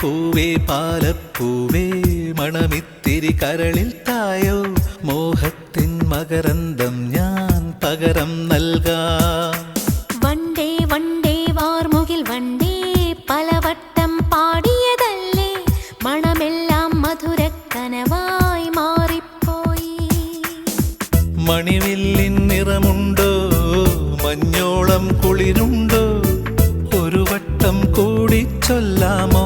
പൂവേ പാലപ്പൂവേ മണമിത്തിരി കരളിൽ തായോ മോഹത്തിൻ മകരന്തം ഞാൻ പകരം നൽകാം. വണ്ടേ വണ്ടേ വാർമുകിൽ വണ്ടേ പലവട്ടം പാടിയതല്ലേ മണമെല്ലാം മധുരക്കനവായി മാറിപ്പോയി. മണിവില്ലിൻ നിറമുണ്ടോ മഞ്ഞോളം കുളിരുണ്ടോ ഒരു വട്ടം കൂടി ചൊല്ലാമോ.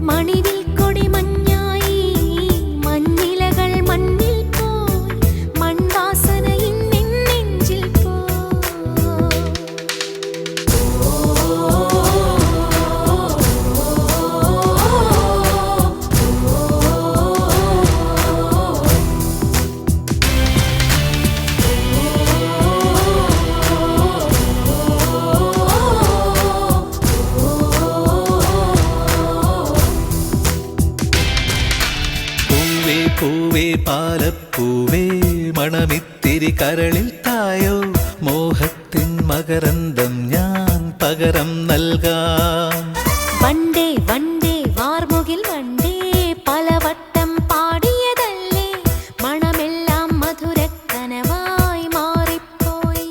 മണിവിൽ കൊടി മഞ്ഞായി മഞ്ഞിലകൾ മണ്ണിൽ പോയി മൺവാസന ഇന്നെൻ നെഞ്ചിൽ പൂവേ പാലപ്പൂവേ മണമിത്തിരി കരളിൽ തായോ മോഹത്തിൻ മകരന്തം ഞാൻ പകരം നൽകാം. വണ്ടേ വണ്ടേ വാർമുകിൽ വണ്ടേ പലവട്ടം പാടിയതല്ലേ മണമെല്ലാം മധുരക്കനവായി മാറിപ്പോയി.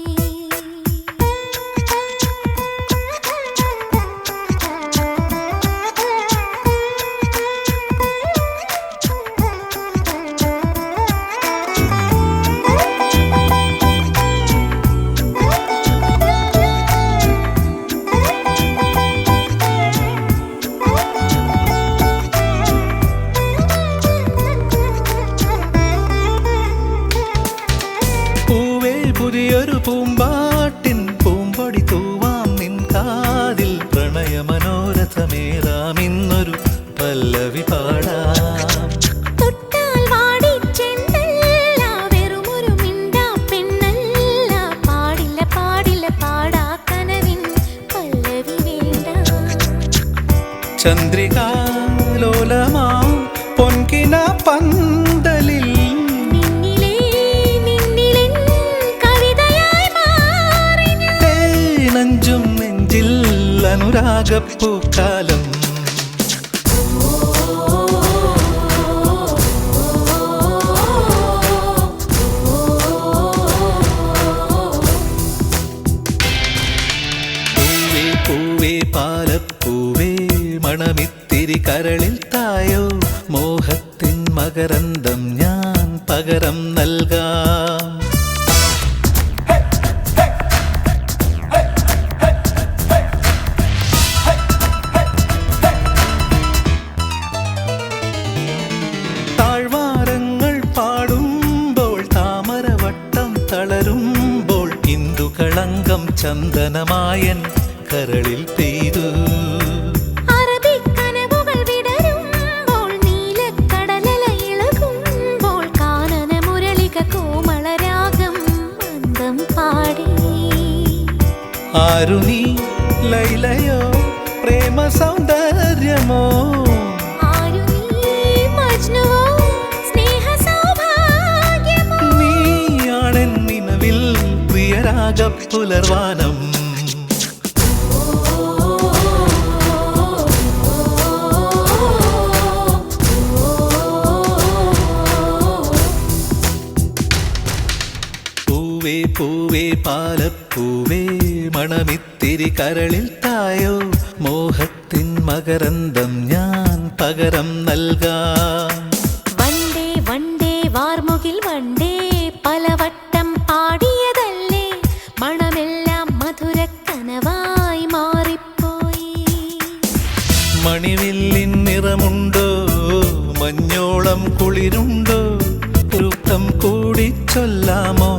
പുതിയൊരു പൂമ്പാട്ടിൻ പൂമ്പൊടി തൂവാം നിൻ കാതിൽ പ്രണയമനോരഥമേറാം ഇന്നൊരു പല്ലവി പാടാം. തൊട്ടാൽ വാടി ചെണ്ടല്ല വെറുമൊരു മിണ്ടാ പെണ്ണല്ല പാടില്ല പാടില്ല പാടാ കനവിൻ പല്ലവി വേണ്ട. ചന്ദ്രികാലോലമാം പൊൻകിന പന്തലിൽ നെഞ്ചും നെഞ്ചിൽ അനുരാഗപ്പൂക്കാലം. പൂവേ പൂവേ പാലപ്പൂവേ മണമിത്തിരി കരളിൽ തായോ മോഹത്തിൻ മകരന്തം ഞാൻ പകരം നൽകാം. താഴ്വാരങ്ങൾ പാടുമ്പോൾ താമരവട്ടം തളരുമ്പോൾ ഇന്ദുകളങ്കം ചന്ദനമായൻ കരളിൽ പെയ്തു. അറബിക്കനവുകൾ വിടരുമ്പോൾ നീലക്കടലല ഇളകുമ്പോൾ കാനന മുരളിക കോമളരാഗം മന്ദം പാടി. ആരു നീ ലൈലയോ പ്രേമ സൗന്ദര്യമോ നീയാണെൻ നിലവിൽ പ്രിയരാഗപ്പുലർവാനം. പൂവേ പൂവേ പാലപ്പൂവേ മണമിത്തിരി കരളിൽ തായോ മോഹത്തിൻ മകരന്തം ഞാൻ പകരം നൽകാം. വണ്ടേ വണ്ടേ വാർമുകിൽ വണ്ടേ പലവട്ടം പാടിയതല്ലേ മണമെല്ലാം മധുരക്കനവായി മാറിപ്പോയി. മണിവില്ലിൻ നിറമുണ്ടോ മഞ്ഞോളം കുളിരുണ്ടോ ഒരുക്കം കൂടി ചൊല്ലാമോ.